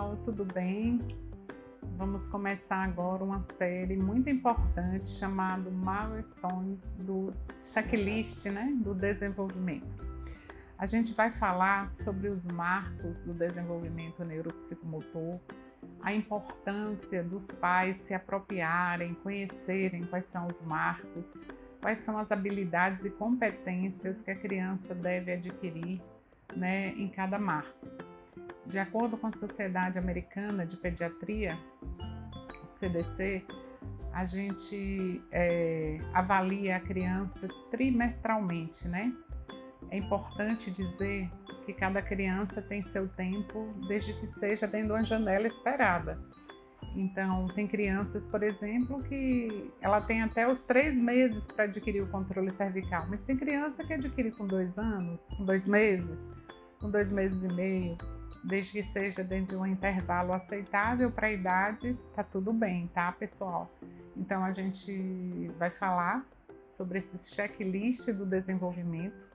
pessoal, tudo bem? Vamos começar agora uma série muito importante chamada Milestones do Checklist, do desenvolvimento. A gente vai falar sobre os marcos do desenvolvimento neuropsicomotor, a importância dos pais se apropriarem, conhecerem quais são os marcos, quais são as habilidades e competências que a criança deve adquirir, em cada marco. De acordo com a Sociedade Americana de Pediatria, CDC, a gente avalia a criança trimestralmente, É importante dizer que cada criança tem seu tempo, desde que seja dentro de uma janela esperada. Então, tem crianças, por exemplo, que ela tem até os 3 meses para adquirir o controle cervical, mas tem criança que adquire com 2 anos, com 2 meses, com 2 meses e meio. Desde que seja dentro de um intervalo aceitável para a idade, tá tudo bem, tá, pessoal? Então, a gente vai falar sobre esse checklist do desenvolvimento,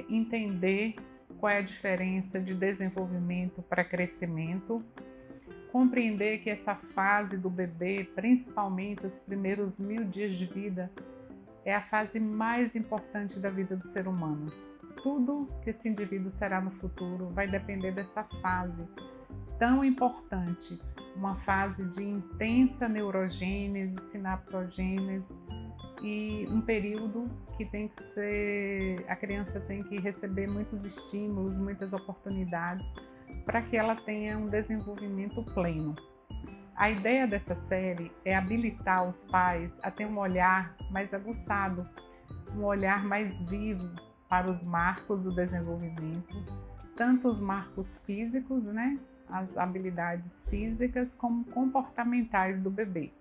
entender qual é a diferença de desenvolvimento para crescimento, compreender que essa fase do bebê, principalmente os primeiros 1000 dias de vida, é a fase mais importante da vida do ser humano. Tudo que esse indivíduo será no futuro vai depender dessa fase tão importante, uma fase de intensa neurogênese, sinaptogênese e um período que a criança tem que receber muitos estímulos, muitas oportunidades para que ela tenha um desenvolvimento pleno. A ideia dessa série é habilitar os pais a ter um olhar mais aguçado, um olhar mais vivo para os marcos do desenvolvimento, tanto os marcos físicos, as habilidades físicas, como comportamentais do bebê.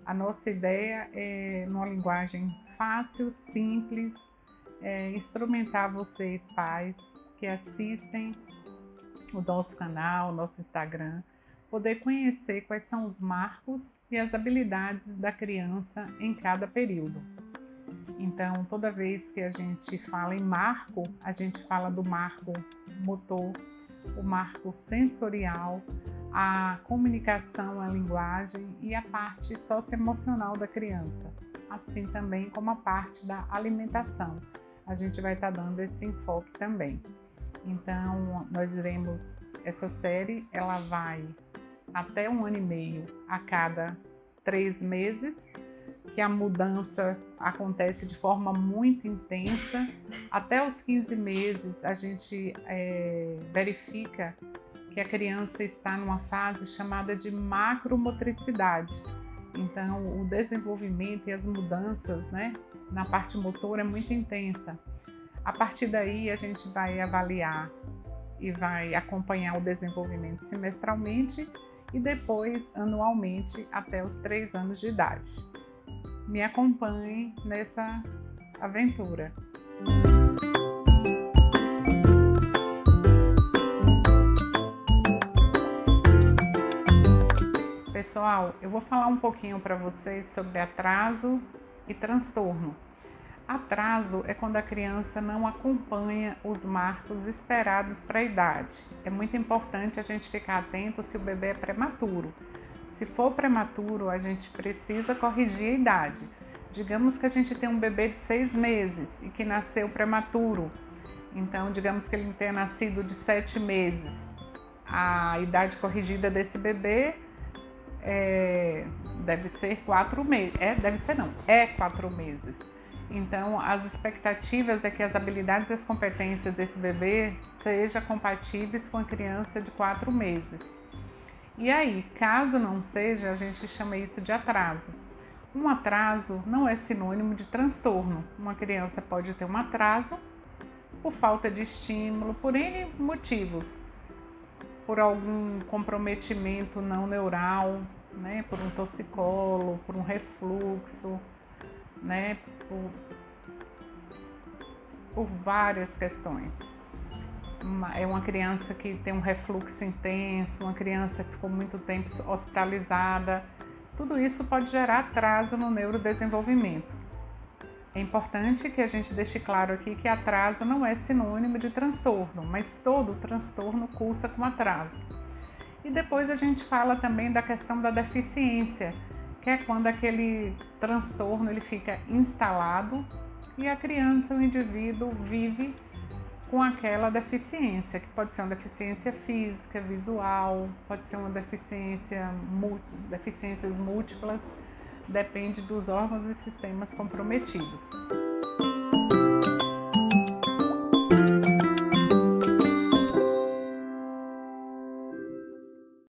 A nossa ideia é, numa linguagem fácil, simples, instrumentar vocês, pais, que assistem o nosso canal, o nosso Instagram, poder conhecer quais são os marcos e as habilidades da criança em cada período. Então, toda vez que a gente fala em marco, a gente fala do marco motor, o marco sensorial, a comunicação, a linguagem e a parte socioemocional da criança, assim também como a parte da alimentação. A gente vai estar dando esse enfoque também. Então, nós iremos, essa série, ela vai até 1 ano e meio a cada 3 meses, que a mudança acontece de forma muito intensa. Até os 15 meses, a gente verifica que a criança está numa fase chamada de macromotricidade. Então, o desenvolvimento e as mudanças, na parte motora é muito intensa. A partir daí, a gente vai avaliar e vai acompanhar o desenvolvimento semestralmente e depois anualmente até os 3 anos de idade. Me acompanhe nessa aventura. Pessoal, eu vou falar um pouquinho para vocês sobre atraso e transtorno. Atraso é quando a criança não acompanha os marcos esperados para a idade. É muito importante a gente ficar atento se o bebê é prematuro. Se for prematuro, a gente precisa corrigir a idade. Digamos que a gente tem um bebê de 6 meses e que nasceu prematuro. Então, digamos que ele tenha nascido de 7 meses. A idade corrigida desse bebê deve ser 4 meses. É 4 meses. Então, as expectativas é que as habilidades e as competências desse bebê sejam compatíveis com a criança de 4 meses. E aí, caso não seja, a gente chama isso de atraso. Um atraso não é sinônimo de transtorno. Uma criança pode ter um atraso por falta de estímulo, por N motivos, por algum comprometimento não neural, por um torcicolo, por um refluxo, por várias questões. É uma criança que tem um refluxo intenso, uma criança que ficou muito tempo hospitalizada. Tudo isso pode gerar atraso no neurodesenvolvimento. É importante que a gente deixe claro aqui que atraso não é sinônimo de transtorno, mas todo transtorno cursa com atraso. E depois a gente fala também da questão da deficiência, que é quando aquele transtorno ele fica instalado e a criança, o indivíduo, vive com aquela deficiência, que pode ser uma deficiência física, visual, pode ser uma deficiências múltiplas, depende dos órgãos e sistemas comprometidos.